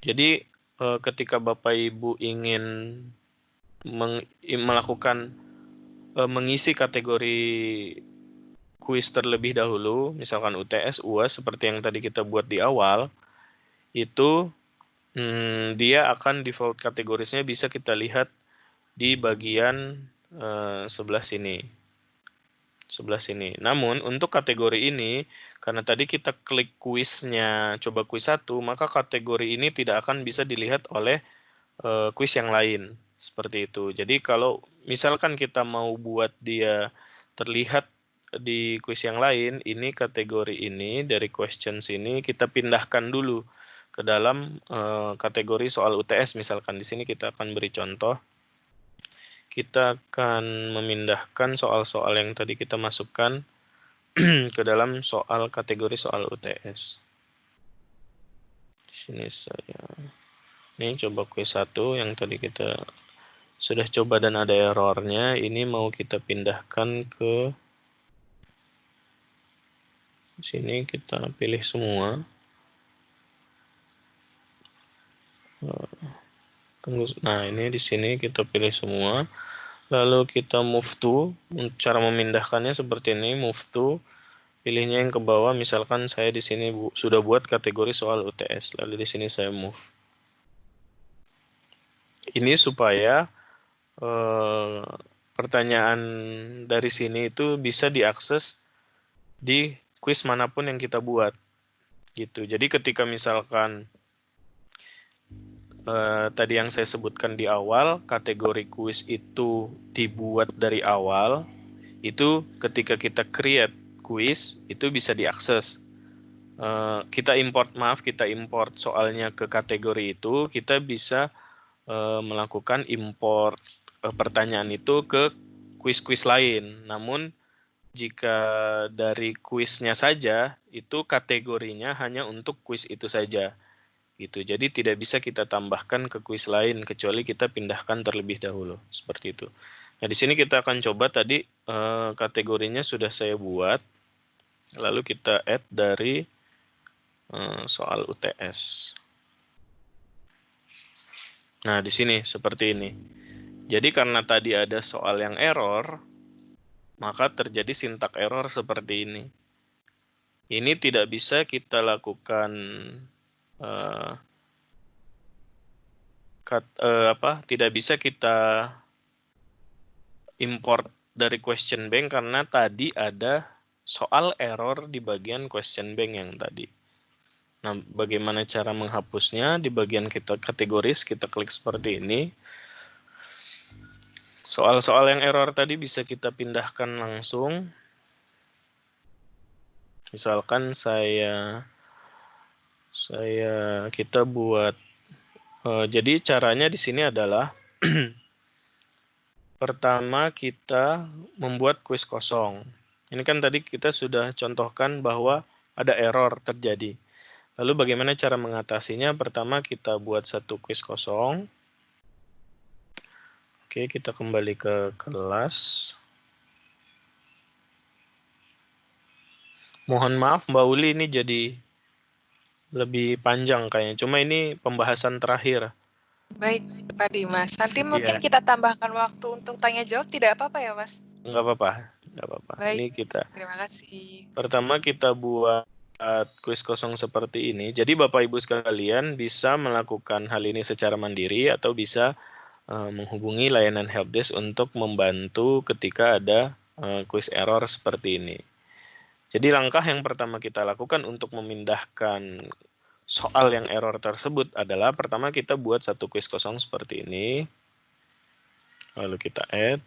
Jadi ketika Bapak Ibu ingin melakukan mengisi kategori kuis terlebih dahulu, misalkan UTS, UAS seperti yang tadi kita buat di awal, itu dia akan default kategorisnya bisa kita lihat di bagian sebelah sini. Namun untuk kategori ini, karena tadi kita klik kuisnya, coba kuis 1, maka kategori ini tidak akan bisa dilihat oleh kuis yang lain. Seperti itu. Jadi kalau misalkan kita mau buat dia terlihat di kuis yang lain, ini kategori ini dari questions ini kita pindahkan dulu ke dalam kategori soal UTS. Misalkan di sini kita akan beri contoh. Kita akan memindahkan soal-soal yang tadi kita masukkan ke dalam soal kategori soal UTS. Di sini saya ini coba kuis 1 yang tadi kita sudah coba dan ada errornya. Ini mau kita pindahkan ke sini, kita pilih semua. Nah, ini di sini kita pilih semua. Lalu kita move to. Cara memindahkannya seperti ini, move to. Pilihnya yang ke bawah, misalkan saya di sini sudah buat kategori soal UTS, lalu di sini saya move. Ini supaya pertanyaan dari sini itu bisa diakses di kuis manapun yang kita buat, gitu. Jadi ketika misalkan tadi yang saya sebutkan di awal, kategori kuis itu dibuat dari awal, itu ketika kita create kuis itu bisa diakses. Kita import soalnya ke kategori itu, kita bisa melakukan import pertanyaan itu ke kuis-kuis lain. Namun jika dari kuisnya saja, itu kategorinya hanya untuk kuis itu saja. Gitu. Jadi tidak bisa kita tambahkan ke kuis lain kecuali kita pindahkan terlebih dahulu. Seperti itu. Nah, di sini kita akan coba tadi kategorinya sudah saya buat. Lalu kita add dari soal UTS. Nah, di sini seperti ini. Jadi karena tadi ada soal yang error, maka terjadi sintak error seperti ini. Ini tidak bisa kita lakukan tidak bisa kita import dari question bank karena tadi ada soal error di bagian question bank yang tadi. Nah, bagaimana cara menghapusnya? Di bagian kita kategoris, kita klik seperti ini. Soal-soal yang error tadi bisa kita pindahkan langsung. Misalkan kita buat jadi caranya di sini adalah pertama kita membuat kuis kosong. Ini kan tadi kita sudah contohkan bahwa ada error terjadi. Lalu bagaimana cara mengatasinya? Pertama kita buat satu kuis kosong. Oke, kita kembali ke kelas. Mohon maaf Mbak Uli, ini jadi lebih panjang kayaknya. Cuma ini pembahasan terakhir. Baik, Pak Dimas. Nanti mungkin Iya. kita tambahkan waktu untuk tanya jawab, tidak apa-apa ya, Mas? Nggak apa-apa, nggak apa-apa. Baik, Ini kita. terima kasih. Pertama kita buat kuis kosong seperti ini. Jadi Bapak Ibu sekalian bisa melakukan hal ini secara mandiri atau bisa menghubungi layanan helpdesk untuk membantu ketika ada kuis error seperti ini. Jadi langkah yang pertama kita lakukan untuk memindahkan soal yang error tersebut adalah pertama kita buat satu kuis kosong seperti ini. Lalu kita add.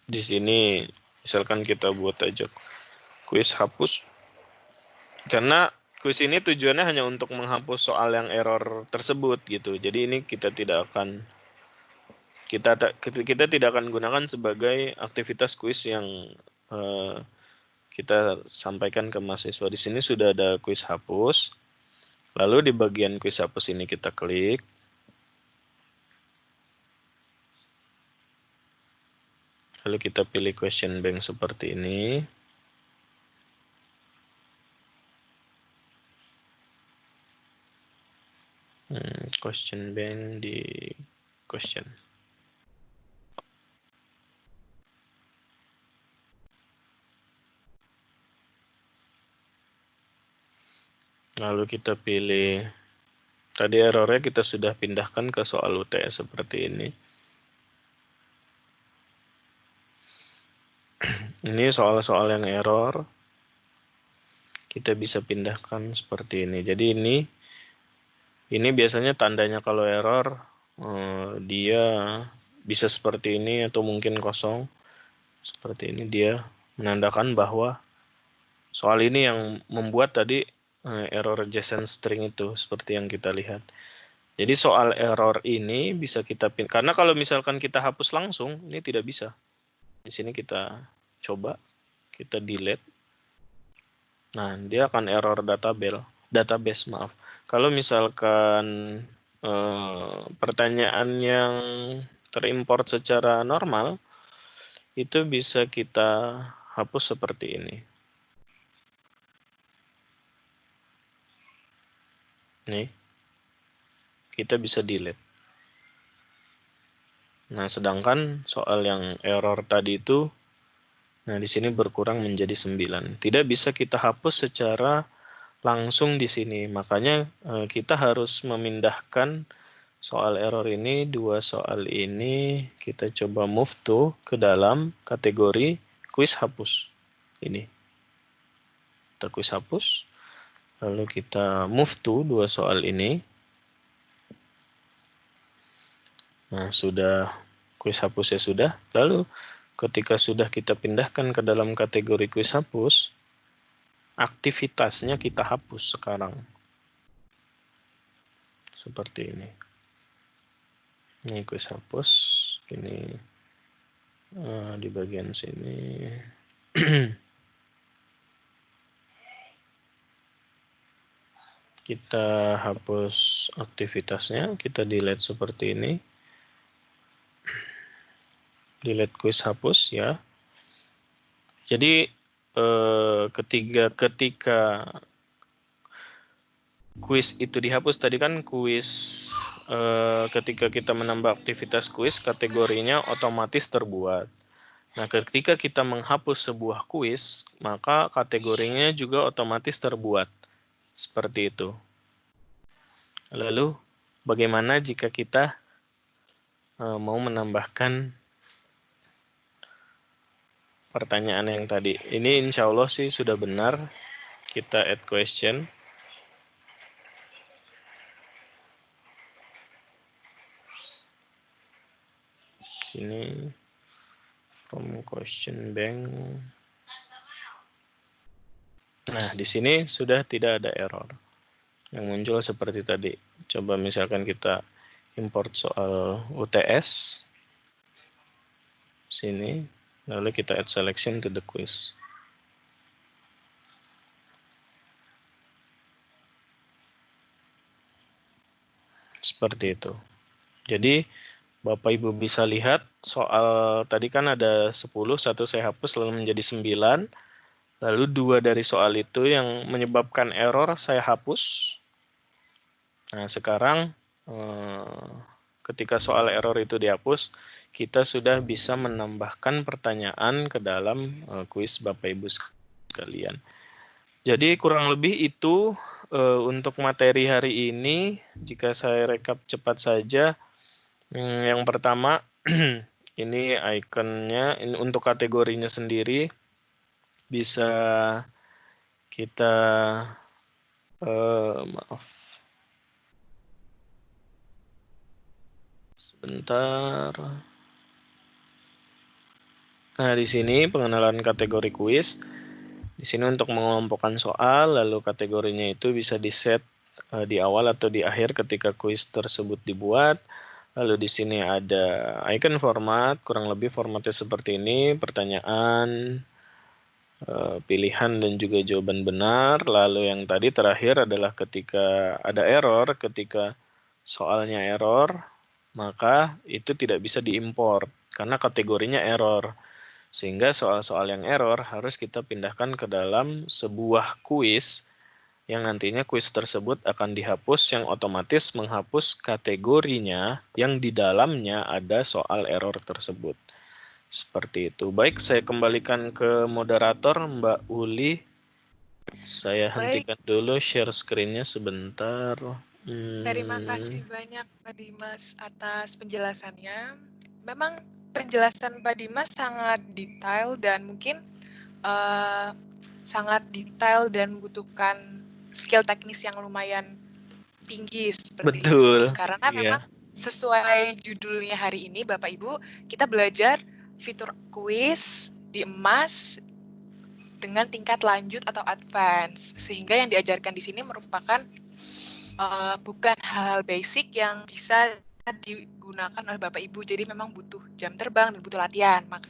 Di sini misalkan kita buat aja kuis hapus. Karena kuis ini tujuannya hanya untuk menghapus soal yang error tersebut gitu. Jadi ini kita tidak akan gunakan sebagai aktivitas kuis yang kita sampaikan ke mahasiswa. Di sini sudah ada kuis hapus. Lalu di bagian kuis hapus ini kita klik. Lalu kita pilih question bank seperti ini. question bank di question. Lalu kita pilih, tadi errornya kita sudah pindahkan ke soal UTS seperti ini. Ini soal-soal yang error, kita bisa pindahkan seperti ini. Jadi ini biasanya tandanya kalau error, dia bisa seperti ini atau mungkin kosong. Seperti ini, dia menandakan bahwa soal ini yang membuat tadi error JSON string itu, seperti yang kita lihat. Jadi soal error ini bisa kita karena kalau misalkan kita hapus langsung, ini tidak bisa. Di sini kita coba, kita delete. Nah, dia akan error database, maaf. Kalau misalkan pertanyaan yang terimport secara normal, itu bisa kita hapus seperti ini. Nih, kita bisa delete. Nah, sedangkan soal yang error tadi itu, nah di sini berkurang menjadi 9. Tidak bisa kita hapus secara langsung di sini. Makanya kita harus memindahkan soal error ini, dua soal ini, kita coba move to ke dalam kategori quiz hapus. Ini. Kita quiz hapus. Lalu kita move to dua soal ini. Nah, sudah quiz hapusnya sudah. Lalu ketika sudah kita pindahkan ke dalam kategori quiz hapus, aktivitasnya kita hapus sekarang. Seperti ini. Ini quiz hapus. Ini di bagian sini. Kita hapus aktivitasnya, kita delete seperti ini. Delete quiz hapus ya. Jadi ketika quiz itu dihapus, tadi kan quiz ketika kita menambah aktivitas quiz, kategorinya otomatis terbuat. Nah, ketika kita menghapus sebuah quiz, maka kategorinya juga otomatis terbuat. Seperti itu. Lalu, bagaimana jika kita mau menambahkan pertanyaan yang tadi? Ini insya Allah sih sudah benar. Kita add question. Sini, from question bank. Nah, di sini sudah tidak ada error. Yang muncul seperti tadi. Coba misalkan kita import soal UTS. Sini, lalu kita add selection to the quiz. Seperti itu. Jadi, Bapak Ibu bisa lihat soal tadi kan ada 10, satu saya hapus lalu menjadi 9. Lalu 2 dari soal itu yang menyebabkan error saya hapus. Nah, sekarang ketika soal error itu dihapus, kita sudah bisa menambahkan pertanyaan ke dalam kuis Bapak Ibu sekalian. Jadi kurang lebih itu untuk materi hari ini. Jika saya rekap cepat saja, yang pertama ini ikonnya, ini untuk kategorinya sendiri bisa kita maaf sebentar. Nah, di sini pengenalan kategori kuis. Di sini untuk mengelompokkan soal, lalu kategorinya itu bisa di-set di awal atau di akhir ketika kuis tersebut dibuat. Lalu di sini ada icon format, kurang lebih formatnya seperti ini, pertanyaan, pilihan dan juga jawaban benar. Lalu yang tadi terakhir adalah ketika ada error, ketika soalnya error, maka itu tidak bisa diimport karena kategorinya error. Sehingga soal-soal yang error harus kita pindahkan ke dalam sebuah kuis yang nantinya kuis tersebut akan dihapus, yang otomatis menghapus kategorinya yang di dalamnya ada soal error tersebut. Seperti itu. Baik, saya kembalikan ke moderator Mbak Uli. Saya hentikan dulu share screen-nya sebentar. Terima kasih banyak Pak Dimas atas penjelasannya. Memang penjelasan Pak Dimas sangat detail dan mungkin sangat detail dan membutuhkan skill teknis yang lumayan tinggi seperti Betul, itu. Karena iya. memang sesuai judulnya hari ini Bapak Ibu, kita belajar fitur kuis di emas dengan tingkat lanjut atau advance. Sehingga yang diajarkan di sini merupakan bukan hal basic yang bisa digunakan oleh Bapak Ibu. Jadi memang butuh jam terbang dan butuh latihan. Maka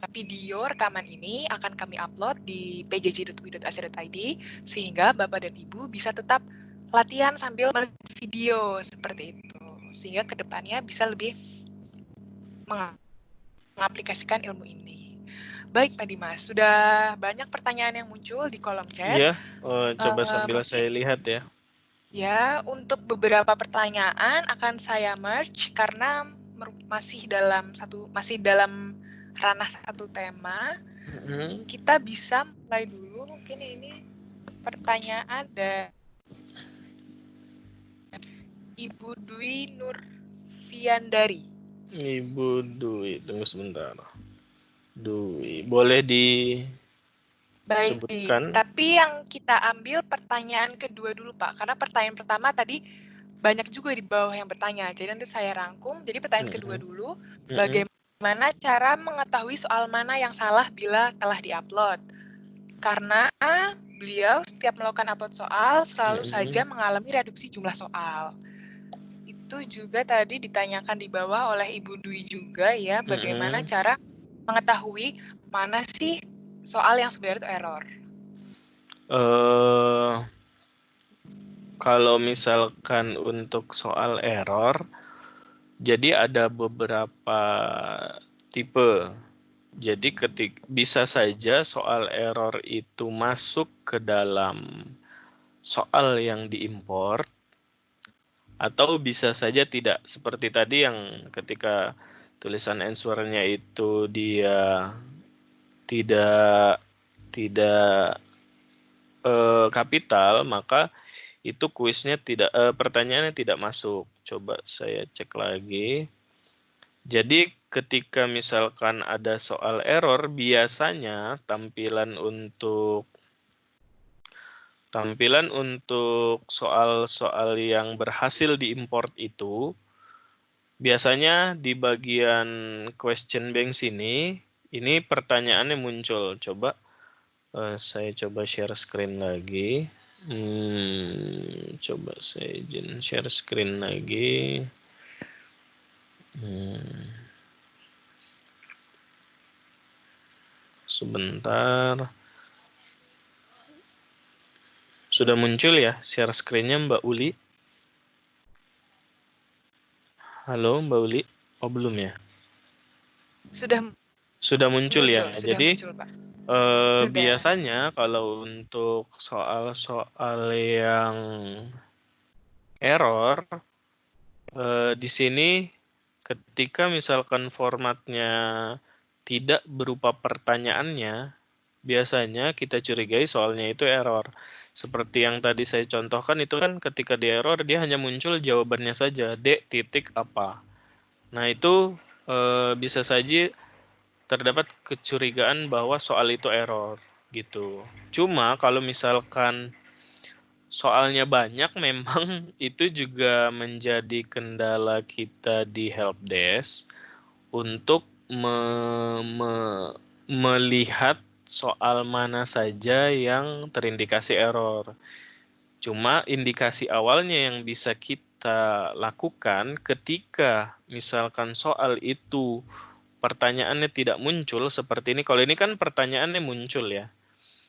video rekaman ini akan kami upload di pjj.ui.ac.id sehingga Bapak dan Ibu bisa tetap latihan sambil melihat video seperti itu. Sehingga kedepannya bisa lebih mengaplikasikan ilmu ini. Baik Pak Dimas, sudah banyak pertanyaan yang muncul di kolom chat. Iya, coba sambil saya lihat ya. Ya, untuk beberapa pertanyaan akan saya merge karena masih dalam ranah satu tema. Kita bisa mulai dulu mungkin ini pertanyaan dari Ibu Dwi Nurfiandari. Ibu Dwi, tunggu sebentar. Dwi, boleh disebutkan? Baik, tapi yang kita ambil pertanyaan kedua dulu Pak, karena pertanyaan pertama tadi banyak juga di bawah yang bertanya. Jadi nanti saya rangkum. Jadi pertanyaan kedua dulu, bagaimana cara mengetahui soal mana yang salah bila telah diupload? Karena beliau setiap melakukan upload soal selalu saja mengalami reduksi jumlah soal. Itu juga tadi ditanyakan di bawah oleh Ibu Dwi juga ya, bagaimana cara mengetahui mana sih soal yang sebenarnya itu error. Kalau misalkan untuk soal error, jadi ada beberapa tipe. Jadi bisa saja soal error itu masuk ke dalam soal yang diimport, atau bisa saja tidak. Seperti tadi yang ketika tulisan answer-nya itu dia tidak kapital, maka itu kuisnya pertanyaannya tidak masuk. Coba saya cek lagi. Jadi ketika misalkan ada soal error, biasanya tampilan untuk soal-soal yang berhasil diimport itu biasanya di bagian question bank sini, ini pertanyaannya muncul. Coba saya coba share screen lagi. Coba saya izin share screen lagi. Sebentar. Sudah muncul ya share screen-nya Mbak Uli? Halo Mbak Uli? Oh belum ya? Sudah muncul ya. Jadi muncul, Pak. biasanya kalau untuk soal-soal yang error, di sini ketika misalkan formatnya tidak berupa pertanyaannya, biasanya kita curigai soalnya itu error. Seperti yang tadi saya contohkan itu kan ketika di error dia hanya muncul jawabannya saja, D titik apa. Nah itu bisa saja terdapat kecurigaan bahwa soal itu error gitu. Cuma kalau misalkan soalnya banyak memang itu juga menjadi kendala kita di helpdesk untuk melihat soal mana saja yang terindikasi error. Cuma indikasi awalnya yang bisa kita lakukan ketika misalkan soal itu pertanyaannya tidak muncul seperti ini. Kalau ini kan pertanyaannya muncul ya.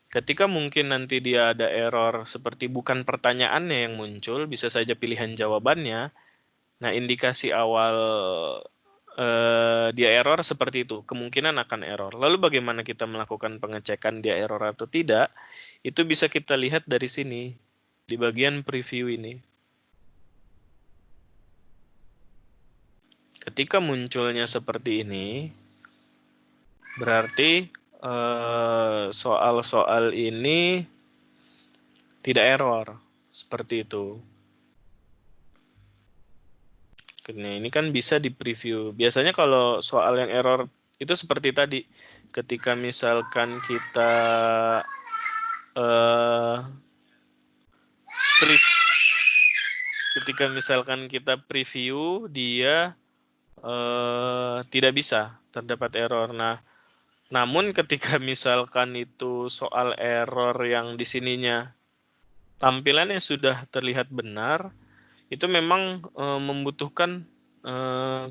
Ketika mungkin nanti dia ada error seperti bukan pertanyaannya yang muncul, bisa saja pilihan jawabannya. Nah, indikasi awal dia error seperti itu, kemungkinan akan error. Lalu bagaimana kita melakukan pengecekan dia error atau tidak? Itu bisa kita lihat dari sini, di bagian preview ini. Ketika munculnya seperti ini, berarti soal-soal ini tidak error, seperti itu. Nah, ini kan bisa di preview. Biasanya kalau soal yang error itu seperti tadi, ketika misalkan kita preview, dia tidak bisa, terdapat error. Nah, namun ketika misalkan itu soal error yang di sininya tampilannya sudah terlihat benar, itu memang membutuhkan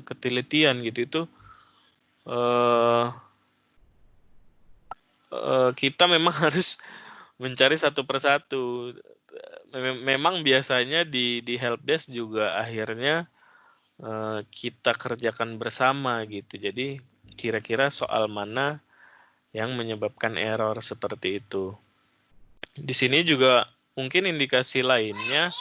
ketelitian gitu. Itu kita memang harus mencari satu persatu. Memang biasanya di helpdesk juga akhirnya kita kerjakan bersama gitu. Jadi kira-kira soal mana yang menyebabkan error seperti itu. Di sini juga mungkin indikasi lainnya,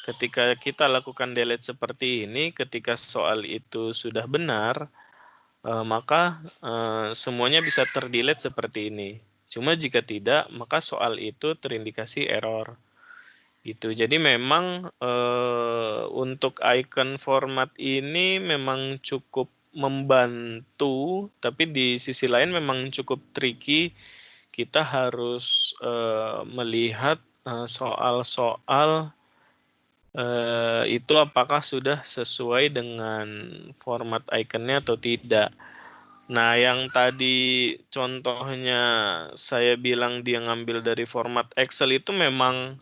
ketika kita lakukan delete seperti ini, ketika soal itu sudah benar, maka semuanya bisa terdelete seperti ini. Cuma jika tidak, maka soal itu terindikasi error. Gitu. Jadi memang untuk icon format ini memang cukup membantu, tapi di sisi lain memang cukup tricky. Kita harus melihat soal-soal itu apakah sudah sesuai dengan format iconnya atau tidak. Nah, yang tadi contohnya saya bilang dia ngambil dari format Excel itu memang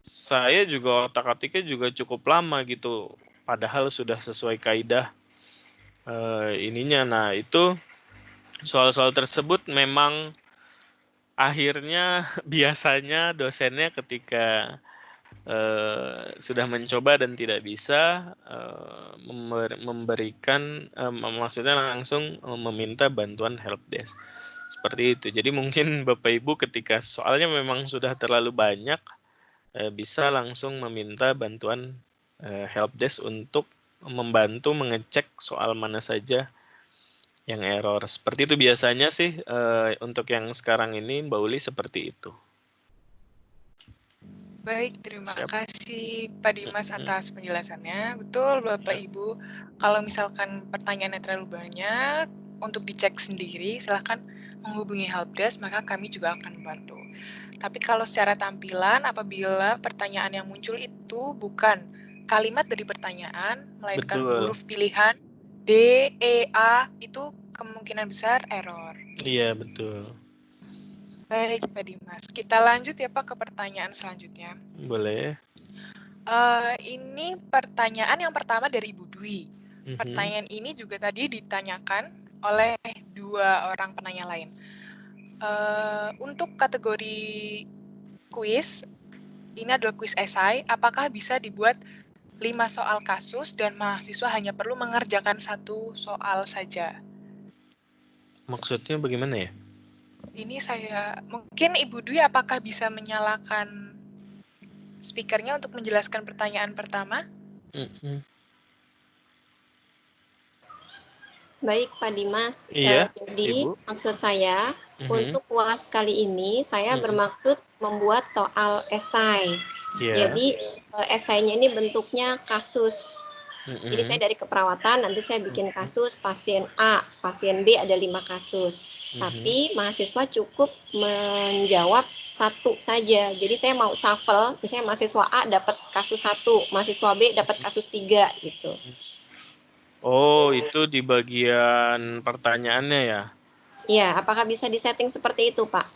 saya juga otak-atiknya juga cukup lama gitu, padahal sudah sesuai kaidah ininya. Nah, itu soal-soal tersebut memang akhirnya biasanya dosennya ketika sudah mencoba dan tidak bisa memberikan maksudnya langsung meminta bantuan helpdesk. Seperti itu. Jadi mungkin Bapak Ibu ketika soalnya memang sudah terlalu banyak, bisa langsung meminta bantuan helpdesk untuk membantu mengecek soal mana saja yang error. Seperti itu biasanya sih untuk yang sekarang ini Mbak Uli seperti itu. Baik, terima Siap. kasih Pak Dimas atas penjelasannya. Betul Bapak Ibu, kalau misalkan pertanyaannya terlalu banyak, untuk dicek sendiri silahkan menghubungi helpdesk, maka kami juga akan membantu. Tapi kalau secara tampilan, apabila pertanyaan yang muncul itu bukan kalimat dari pertanyaan, melainkan Betul. huruf pilihan D, E, A, itu kemungkinan besar error. Iya, betul. Baik, Pak Dimas. Kita lanjut ya Pak ke pertanyaan selanjutnya. Boleh. Ini pertanyaan yang pertama dari Ibu Dwi. Pertanyaan ini juga tadi ditanyakan oleh 2 orang penanya lain. Untuk kategori kuis, ini adalah kuis esai, apakah bisa dibuat 5 soal kasus dan mahasiswa hanya perlu mengerjakan 1 soal saja? Maksudnya bagaimana ya? Ini mungkin Ibu Dwi apakah bisa menyalakan speakernya untuk menjelaskan pertanyaan pertama? Baik, Pak Dimas. Iya, Jadi Ibu. maksud saya untuk UAS kali ini saya bermaksud membuat soal esai. Iya. Jadi esainya ini bentuknya kasus. Jadi saya dari keperawatan, nanti saya bikin kasus pasien A, pasien B ada 5 kasus. Tapi mahasiswa cukup menjawab 1 saja. Jadi saya mau shuffle, misalnya mahasiswa A dapat kasus 1, mahasiswa B dapat kasus 3 gitu. Oh, itu di bagian pertanyaannya ya? Iya, apakah bisa disetting seperti itu, Pak?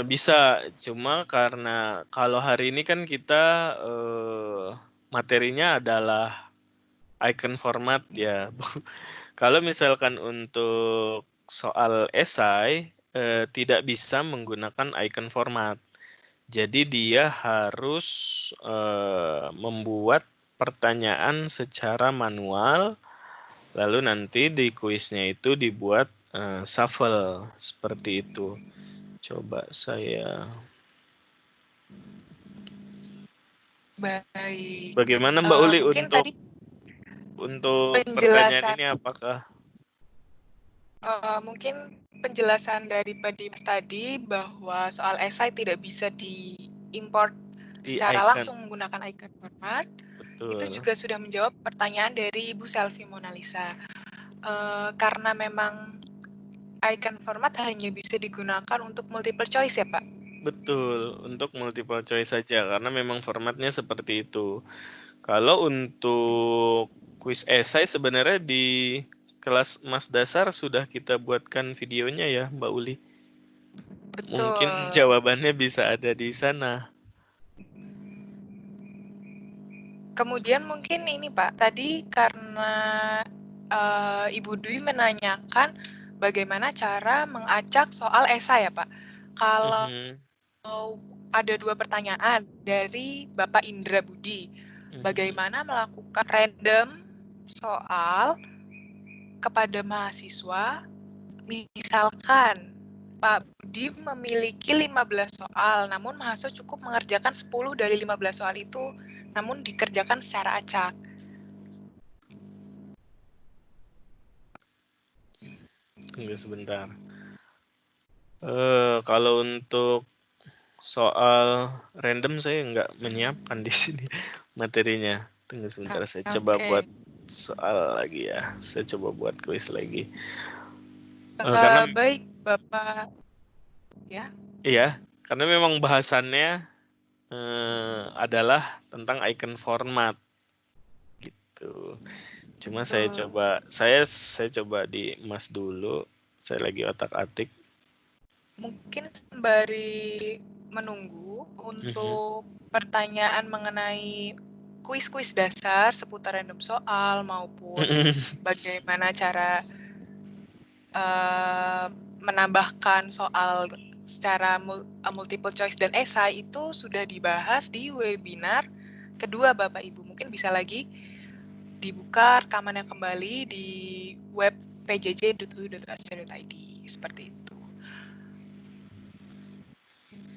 Bisa, cuma karena kalau hari ini kan kita materinya adalah icon format ya. Kalau misalkan untuk soal esai tidak bisa menggunakan icon format. Jadi dia harus membuat pertanyaan secara manual Lalu nanti di kuisnya itu dibuat shuffle seperti itu. Coba saya. Baik. Bagaimana Mbak Uli Mungkin untuk tadi pertanyaan penjelasan ini apakah? mungkin penjelasan dari Pak Dimas tadi bahwa soal esai tidak bisa diimport Di secara icon. langsung menggunakan icon format. Itu Betul. juga sudah menjawab pertanyaan dari Ibu Selvi Monalisa. Karena memang icon format hanya bisa digunakan untuk multiple choice ya Pak? Betul, untuk multiple choice saja karena memang formatnya seperti itu. Kalau untuk kuis esai sebenarnya di kelas Mas Dasar sudah kita buatkan videonya ya Mbak Uli. Mungkin Betul. jawabannya bisa ada di sana. Kemudian mungkin ini Pak, tadi karena Ibu Dwi menanyakan bagaimana cara mengacak soal esai ya Pak. Kalau ada 2 pertanyaan dari Bapak Indra Budi, bagaimana melakukan random soal kepada mahasiswa, misalkan Pak Budi memiliki 15 soal, namun mahasiswa cukup mengerjakan 10 dari 15 soal itu, namun dikerjakan secara acak. Tunggu sebentar. Kalau untuk soal random saya nggak menyiapkan di sini materinya. Tunggu sebentar, saya coba buat soal lagi ya. Saya coba buat kuis lagi. Karena Baik, Bapak. Ya. iya, karena memang bahasannya adalah tentang icon format gitu. Cuma saya coba di Mas dulu. Saya lagi otak-atik. Mungkin sembari menunggu untuk pertanyaan mengenai kuis-kuis dasar seputar random soal maupun bagaimana cara menambahkan soal secara multiple choice dan esai itu sudah dibahas di webinar kedua Bapak Ibu. Mungkin bisa lagi dibuka rekamannya kembali di web pjj.ui.ac.id seperti itu.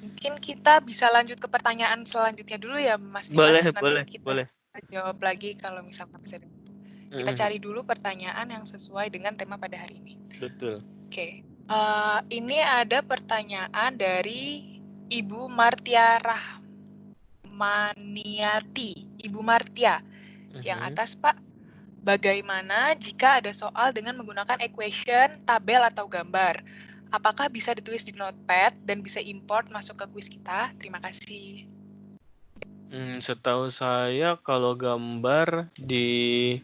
Mungkin kita bisa lanjut ke pertanyaan selanjutnya dulu ya Mas Dimas. Nanti kita jawab lagi kalau misalkan bisa. Kita cari dulu pertanyaan yang sesuai dengan tema pada hari ini. Betul. Oke. Ini ada pertanyaan dari Ibu Martia Rahmaniati. Ibu Martia. Yang atas Pak, bagaimana jika ada soal dengan menggunakan equation, tabel, atau gambar? Apakah bisa ditulis di notepad dan bisa import masuk ke kuis kita? Terima kasih. Setahu saya kalau gambar di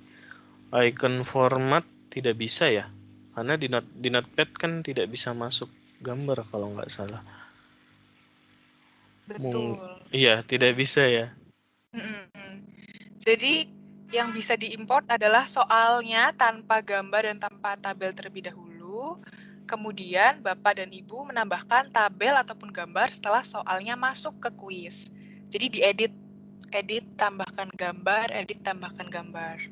icon format tidak bisa ya. Karena di notepad kan tidak bisa masuk gambar kalau nggak salah. Betul. Iya, tidak bisa ya. Jadi yang bisa diimport adalah soalnya tanpa gambar dan tanpa tabel terlebih dahulu. Kemudian Bapak dan Ibu menambahkan tabel ataupun gambar setelah soalnya masuk ke kuis. Jadi diedit, tambahkan gambar, edit, tambahkan gambar.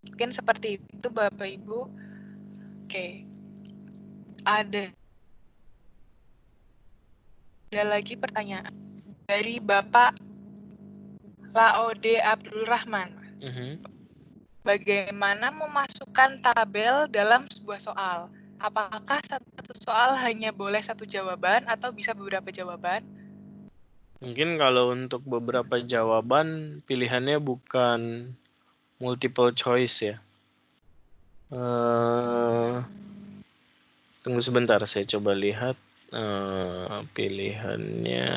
Mungkin seperti itu Bapak Ibu. Oke. Ada lagi pertanyaan dari Bapak Laode Abdul Rahman. Bagaimana memasukkan tabel dalam sebuah soal? Apakah satu soal hanya boleh satu jawaban atau bisa beberapa jawaban? Mungkin kalau untuk beberapa jawaban pilihannya bukan multiple choice ya. Tunggu sebentar, saya coba lihat pilihannya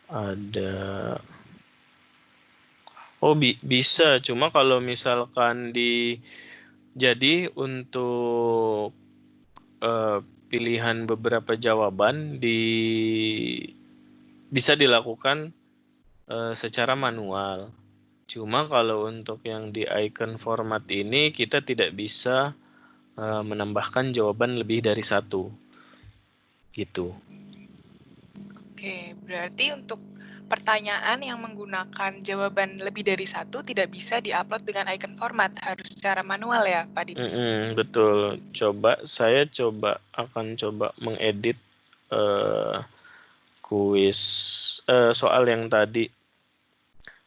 ada. Oh bisa, cuma kalau misalkan jadi untuk pilihan beberapa jawaban bisa dilakukan secara manual. Cuma kalau untuk yang di icon format ini kita tidak bisa menambahkan jawaban lebih dari satu. Gitu. Oke, berarti untuk pertanyaan yang menggunakan jawaban lebih dari satu tidak bisa diupload dengan icon format, harus secara manual ya, Pak Dimas? Betul. Saya akan coba mengedit kuis soal yang tadi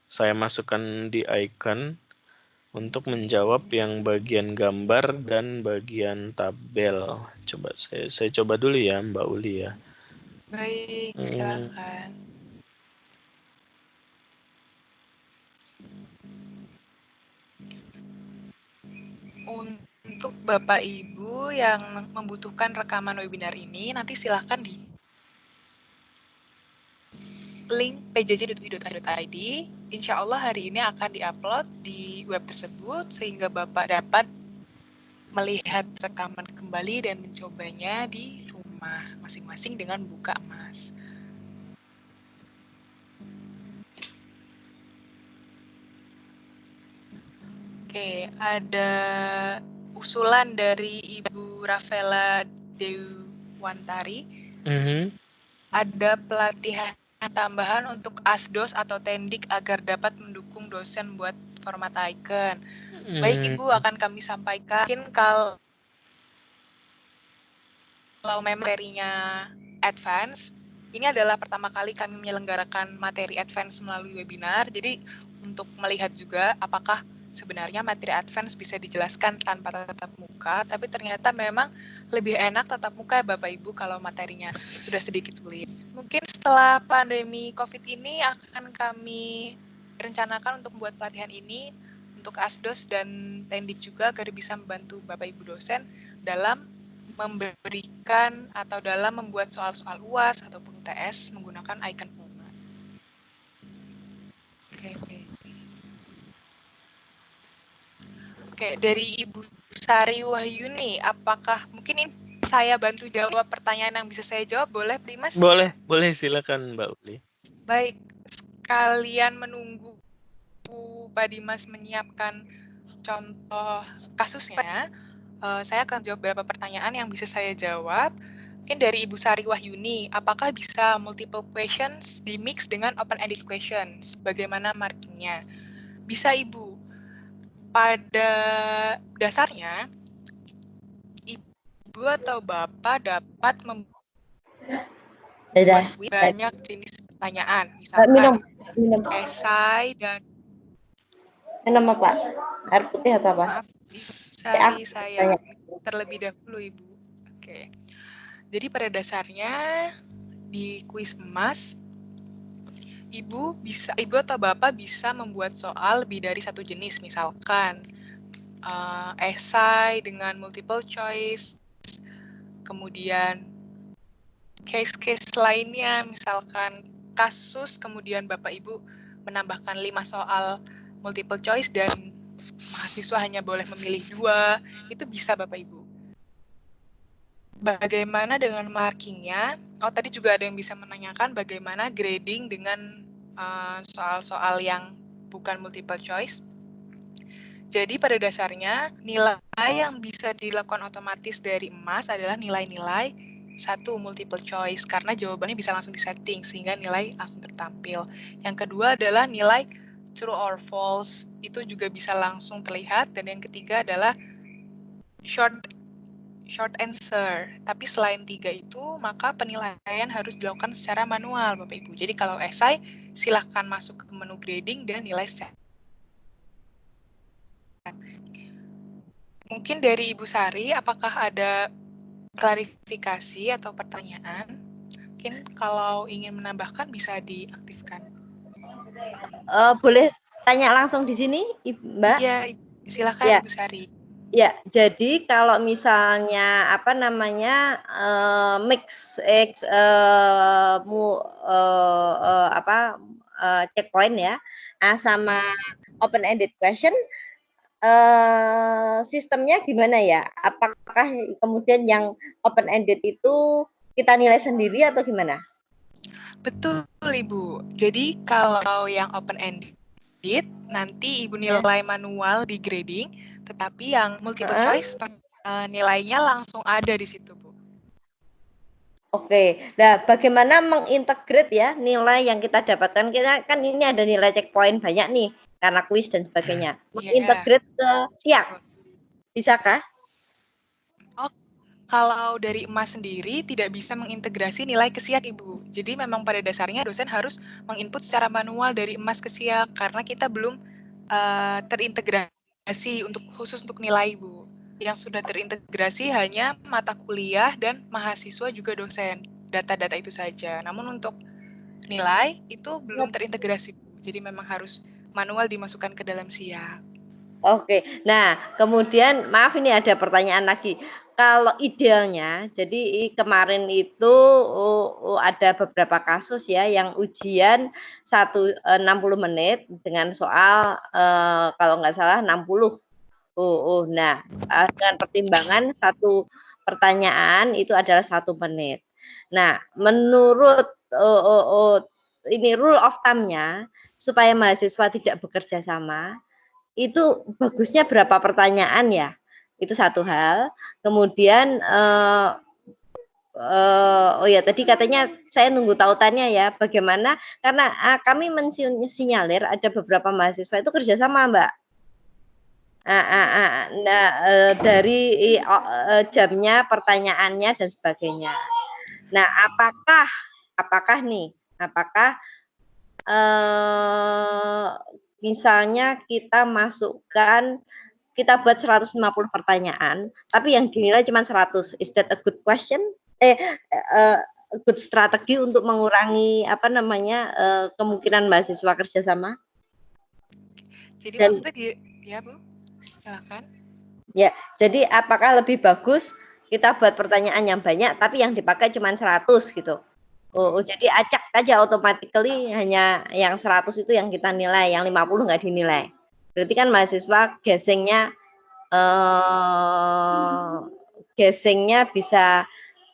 saya masukkan di icon untuk menjawab yang bagian gambar dan bagian tabel. Coba saya coba dulu ya, Mbak Uli ya. Baik, silakan. Untuk Bapak Ibu yang membutuhkan rekaman webinar ini, nanti silahkan di link pjj.ui.id. Insya Allah hari ini akan diupload di web tersebut sehingga Bapak dapat melihat rekaman kembali dan mencobanya di rumah masing-masing dengan buka emas. Oke, ada usulan dari Ibu Rafaela Dewantari. Ada pelatihan tambahan untuk ASDOS atau Tendik agar dapat mendukung dosen buat format icon. Baik Ibu, akan kami sampaikan. Mungkin kalau materinya advance, ini adalah pertama kali kami menyelenggarakan materi advance melalui webinar. Jadi untuk melihat juga apakah sebenarnya materi advance bisa dijelaskan tanpa tatap muka, tapi ternyata memang lebih enak tatap muka ya Bapak Ibu kalau materinya sudah sedikit sulit. Mungkin setelah pandemi COVID ini akan kami rencanakan untuk membuat pelatihan ini untuk ASDOS dan Tendik juga agar bisa membantu Bapak Ibu dosen dalam memberikan atau dalam membuat soal-soal UAS ataupun UTS menggunakan icon format. Oke, dari Ibu Sari Wahyuni, apakah mungkin ini saya bantu jawab pertanyaan yang bisa saya jawab, boleh Dimas? Boleh silakan Mbak Uli. Baik, sekalian menunggu Pak Dimas menyiapkan contoh kasusnya, saya akan jawab beberapa pertanyaan yang bisa saya jawab. Mungkin dari Ibu Sari Wahyuni, apakah bisa multiple questions di mix dengan open-ended questions? Bagaimana markingnya? Bisa Ibu. Pada dasarnya, Ibu atau Bapak dapat membuat banyak jenis pertanyaan, misalkan esai dan minum apa? Air putih atau apa? Maaf, Ibu Sari, saya terlebih dahulu Ibu. Oke. Jadi pada dasarnya di kuis emas, Ibu atau Bapak bisa membuat soal lebih dari satu jenis, misalkan esai dengan multiple choice, kemudian case-case lainnya, misalkan kasus, kemudian Bapak Ibu menambahkan 5 soal multiple choice dan mahasiswa hanya boleh memilih 2, itu bisa Bapak Ibu. Bagaimana dengan markingnya? Tadi juga ada yang bisa menanyakan bagaimana grading dengan soal-soal yang bukan multiple choice. Jadi pada dasarnya nilai yang bisa dilakukan otomatis dari emas adalah nilai-nilai satu multiple choice karena jawabannya bisa langsung disetting sehingga nilai langsung tertampil. Yang kedua adalah nilai true or false, itu juga bisa langsung terlihat, dan yang ketiga adalah short answer. Tapi selain 3 itu, maka penilaian harus dilakukan secara manual, Bapak Ibu. Jadi kalau esai, silahkan masuk ke menu grading dan nilai set. Mungkin dari Ibu Sari, apakah ada klarifikasi atau pertanyaan? Mungkin kalau ingin menambahkan bisa diaktifkan. Boleh tanya langsung di sini, Mbak? Iya, silakan ya. Ibu Sari. Ya, jadi kalau misalnya mix checkpoint ya, sama open-ended question, sistemnya gimana ya? Apakah kemudian yang open-ended itu kita nilai sendiri atau gimana? Betul, Ibu. Jadi kalau yang open-ended, nanti Ibu nilai manual di grading, tetapi yang multiple choice nilainya langsung ada di situ, Bu. Oke, nah bagaimana mengintegrate ya nilai yang kita dapatkan? Kita kan ini ada nilai checkpoint banyak nih karena kuis dan sebagainya. Mengintegrate ke SIAK, bisakah? Oh, kalau dari emas sendiri tidak bisa mengintegrasi nilai ke SIAK, Ibu. Jadi memang pada dasarnya dosen harus menginput secara manual dari emas ke SIAK karena kita belum terintegrasi khusus untuk nilai, Ibu. Yang sudah terintegrasi hanya mata kuliah dan mahasiswa juga dosen. Data-data itu saja. Namun untuk nilai itu belum terintegrasi, Bu. Jadi memang harus manual dimasukkan ke dalam SIAK. Oke, nah kemudian maaf ini ada pertanyaan lagi. Kalau idealnya, jadi kemarin itu ada beberapa kasus ya yang ujian 60 menit dengan soal kalau nggak salah 60. Nah dengan pertimbangan satu pertanyaan itu adalah 1 menit. Nah menurut ini rule of thumb-nya supaya mahasiswa tidak bekerja sama, itu bagusnya berapa pertanyaan ya? Itu satu hal. Kemudian oh ya tadi katanya saya nunggu tautannya ya bagaimana karena kami mensinyalir ada beberapa mahasiswa itu kerjasama Mbak. Nah dari jamnya, pertanyaannya dan sebagainya. Nah apakah misalnya kita masukkan kita buat 150 pertanyaan, tapi yang dinilai cuma 100. Is that a good question? A good strategi untuk mengurangi kemungkinan mahasiswa kerjasama? Jadi maksudnya ya Bu, silakan. Ya, jadi apakah lebih bagus kita buat pertanyaan yang banyak, tapi yang dipakai cuma 100 gitu? Jadi acak aja automatically hanya yang 100 itu yang kita nilai, yang 50 nggak dinilai. Berarti kan mahasiswa gesengnya bisa,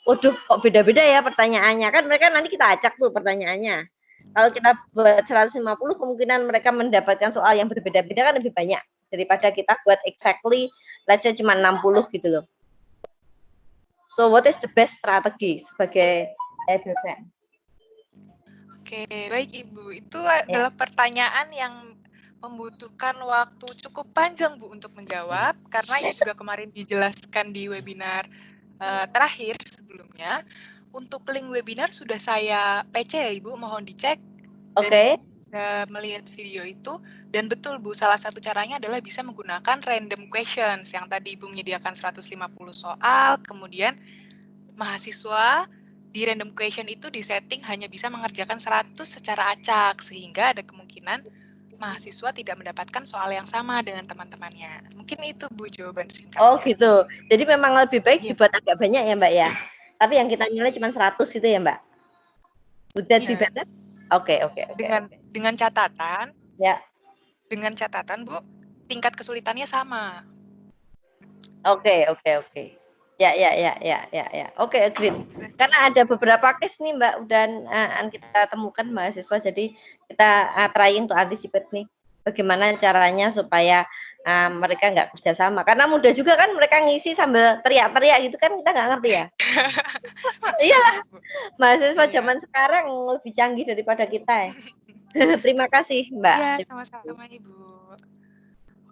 waduh kok beda-beda ya pertanyaannya, kan mereka nanti kita acak tuh pertanyaannya. Kalau kita buat 150 kemungkinan mereka mendapatkan soal yang berbeda-beda kan lebih banyak daripada kita buat exactly let's say cuma 60 gitu loh. So what is the best strategi sebagai dosen? Oke, baik Ibu. Itu adalah pertanyaan yang membutuhkan waktu cukup panjang Bu untuk menjawab karena ini juga kemarin dijelaskan di webinar terakhir sebelumnya. Untuk link webinar sudah saya PC ya Ibu, mohon dicek. Oke. Bisa melihat video itu dan betul Bu, salah satu caranya adalah bisa menggunakan random questions yang tadi Ibu menyediakan 150 soal, kemudian mahasiswa di random question itu disetting hanya bisa mengerjakan 100 secara acak sehingga ada kemungkinan mahasiswa tidak mendapatkan soal yang sama dengan teman-temannya. Mungkin itu Bu jawaban singkatnya. Oh gitu. Jadi memang lebih baik dibuat agak banyak ya Mbak ya. Tapi yang kita nilai cuma 100 gitu ya Mbak. Would that be better? Oke. Dengan catatan. Ya. Dengan catatan Bu, tingkat kesulitannya sama. Oke. Ya. Oke, agreed. Karena ada beberapa case nih Mbak dan kita temukan mahasiswa, jadi kita trying to anticipate nih bagaimana caranya supaya mereka nggak kerjasama. Karena mudah juga kan mereka ngisi sambil teriak-teriak gitu kan, kita nggak ngerti ya. Iyalah, mahasiswa zaman sekarang lebih canggih daripada kita ya. Terima kasih Mbak. Iya, sama-sama Ibu.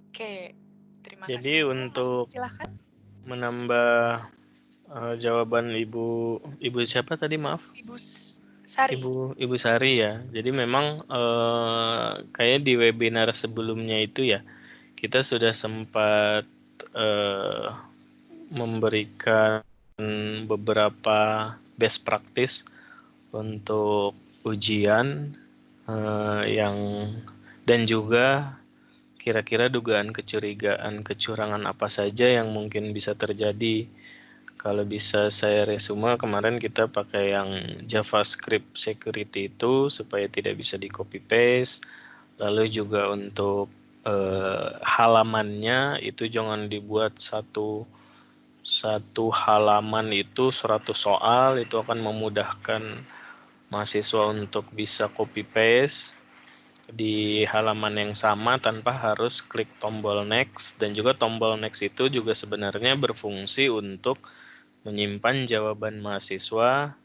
Oke, terima kasih. Jadi untuk menambah jawaban Ibu siapa tadi maaf? Ibu Sari. Ibu Sari ya. Jadi memang kayaknya di webinar sebelumnya itu ya kita sudah sempat memberikan beberapa best practice untuk ujian dan juga kira-kira dugaan kecurigaan kecurangan apa saja yang mungkin bisa terjadi. Kalau bisa saya resume, kemarin kita pakai yang JavaScript security itu supaya tidak bisa di copy paste. Lalu juga untuk halamannya itu jangan dibuat satu halaman itu 100 soal, itu akan memudahkan mahasiswa untuk bisa copy paste di halaman yang sama tanpa harus klik tombol next, dan juga tombol next itu juga sebenarnya berfungsi untuk menyimpan jawaban mahasiswa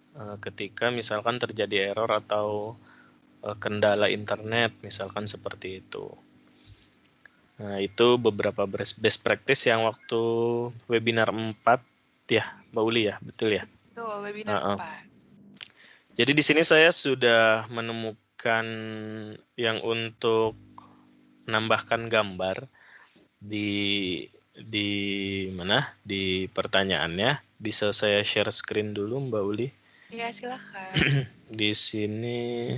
ketika misalkan terjadi error atau kendala internet, misalkan seperti itu. Nah, itu beberapa best practice yang waktu webinar 4 ya, Mbak Uli ya, betul ya? Betul, webinar 4. Jadi di sini saya sudah menemukan yang untuk menambahkan gambar di mana? Di pertanyaannya. Bisa saya share screen dulu, Mbak Uli? Iya, silakan. Di sini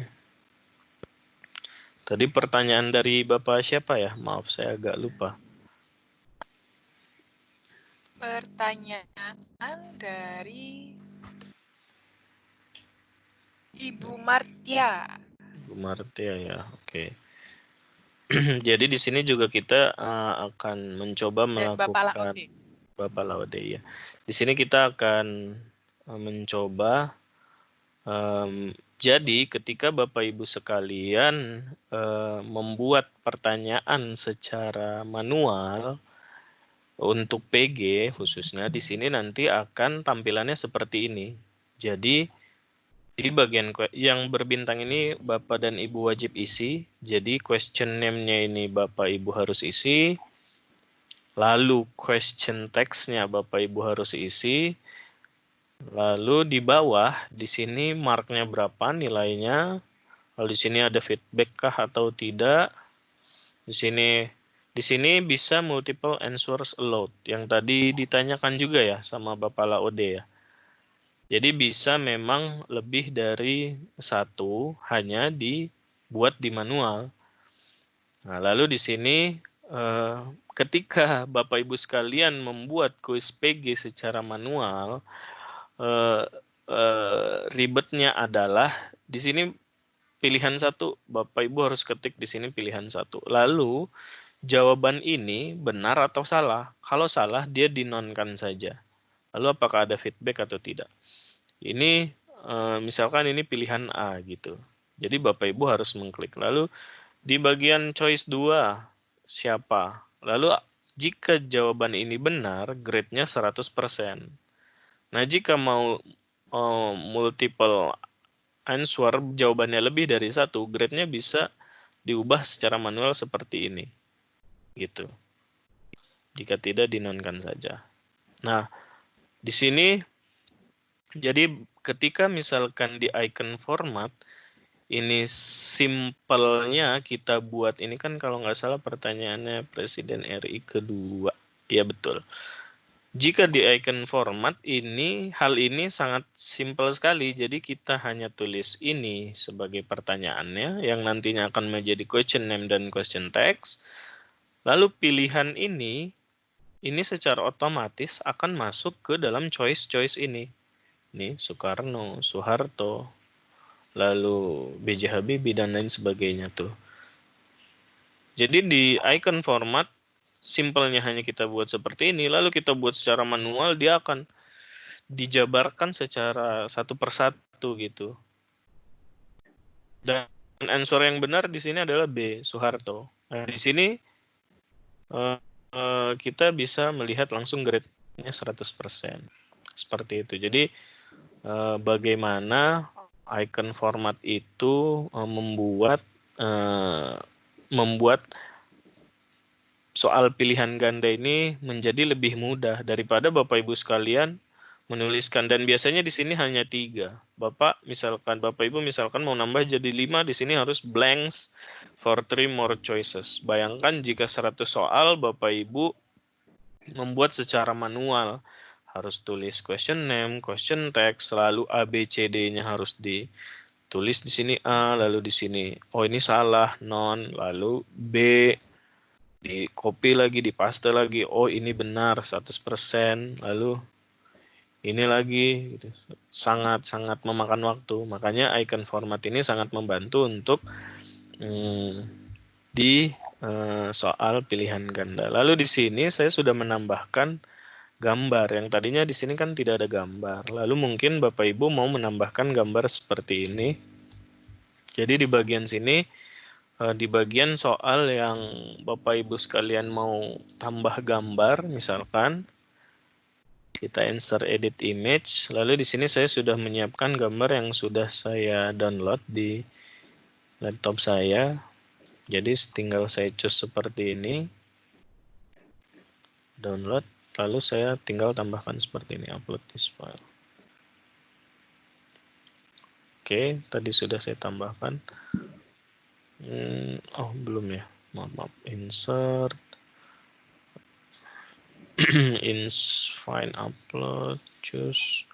tadi pertanyaan dari Bapak siapa ya? Maaf, saya agak lupa. Pertanyaan dari Ibu Martia. Bu Martia ya, oke. Jadi di sini juga kita akan mencoba melakukan Bapak Laude ya. Di sini kita akan mencoba jadi ketika Bapak Ibu sekalian membuat pertanyaan secara manual untuk PG khususnya di sini nanti akan tampilannya seperti ini. Jadi di bagian yang berbintang ini Bapak dan Ibu wajib isi. Jadi question name-nya ini Bapak Ibu harus isi. Lalu question text-nya Bapak Ibu harus isi. Lalu di bawah di sini mark-nya berapa nilainya. Lalu di sini ada feedback kah atau tidak. Di sini bisa multiple answers allowed. Yang tadi ditanyakan juga ya sama Bapak Laode ya. Jadi bisa memang lebih dari satu, hanya dibuat di manual. Nah, lalu di sini ketika Bapak Ibu sekalian membuat kuis PG secara manual, ribetnya adalah di sini pilihan satu, Bapak Ibu harus ketik di sini pilihan satu. Lalu jawaban ini benar atau salah? Kalau salah dia dinonkan saja. Lalu apakah ada feedback atau tidak? Ini misalkan ini pilihan A gitu. Jadi Bapak Ibu harus mengklik. Lalu di bagian choice 2 siapa? Lalu jika jawaban ini benar, grade-nya 100%. Nah, jika mau multiple answer, jawabannya lebih dari satu, grade-nya bisa diubah secara manual seperti ini. Gitu. Jika tidak, dinonkan saja. Nah, di sini jadi ketika misalkan di icon format, ini simpelnya kita buat, ini kan kalau nggak salah pertanyaannya Presiden RI kedua. Ya betul. Jika di icon format ini, hal ini sangat simpel sekali. Jadi kita hanya tulis ini sebagai pertanyaannya, yang nantinya akan menjadi question name dan question text. Lalu pilihan ini secara otomatis akan masuk ke dalam choice ini. Nih, Soekarno, Soeharto, lalu B.J. Habibie, dan lain sebagainya tuh. Jadi di icon format, simpelnya hanya kita buat seperti ini, lalu kita buat secara manual, dia akan dijabarkan secara satu persatu gitu. Dan answer yang benar di sini adalah B, Soeharto. Nah, di sini kita bisa melihat langsung grade-nya 100%. Seperti itu. Jadi bagaimana icon format itu membuat soal pilihan ganda ini menjadi lebih mudah daripada Bapak Ibu sekalian menuliskan, dan biasanya di sini hanya 3. Bapak Ibu misalkan mau nambah jadi 5, di sini harus blanks for 3 more choices. Bayangkan jika 100 soal Bapak Ibu membuat secara manual, harus tulis question name, question text, lalu ABCD-nya harus ditulis di sini A, lalu di sini oh ini salah, non, lalu B, di copy lagi, di paste lagi, oh ini benar 100%, lalu ini lagi gitu. Sangat memakan waktu. Makanya icon format ini sangat membantu untuk di soal pilihan ganda. Lalu di sini saya sudah menambahkan gambar yang tadinya di sini kan tidak ada gambar. Lalu mungkin Bapak Ibu mau menambahkan gambar seperti ini. Jadi di bagian sini, di bagian soal yang Bapak Ibu sekalian mau tambah gambar misalkan, Kita insert edit image. Lalu di sini saya sudah menyiapkan gambar yang sudah saya download di laptop saya. Jadi tinggal saya choose seperti ini. Download. Lalu saya tinggal tambahkan seperti ini. Upload this file. Oke, tadi sudah saya tambahkan. Oh, belum ya. Maaf. Insert. Find upload. Choose.